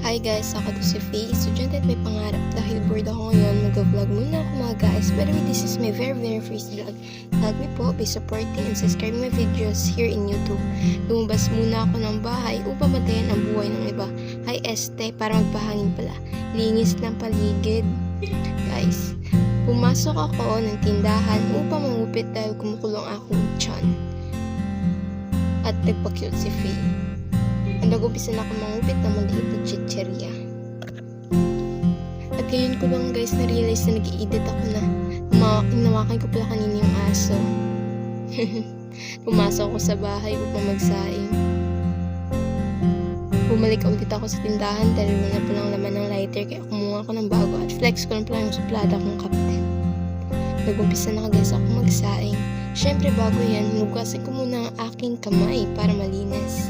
Hi guys, ako to si Faye, estudyante at may pangarap. Dahil bored ako ngayon, mag-vlog muna ako mga guys. By the way, this is my very first vlog. Help me po by supporting and subscribing my videos here in YouTube. Lumabas muna ako ng bahay upang matayan ang buhay ng iba. Hi Este, para magpahangin pala. Linis ng paligid. Guys, pumasok ako ng tindahan upang mangupit dahil kumukulong akong tiyan. At nagpa-cute si Faye. Nag-umpisa na ako mangupit ng maliit na chicheria. At ngayon ko lang guys na-realize na nag-i-edit ako na inawakan ko pala kanina yung aso. Pumasok ako sa bahay upang magsaing. Bumalik ulit ako sa tindahan dahil wala pa lang laman ng lighter kaya kumuha ako ng bago at flex ko lang pala yung suplada kong kape. Nag-umpisa na guys ako magsaing. Syempre bago yan, hinugasan ko muna ang aking kamay para malinis.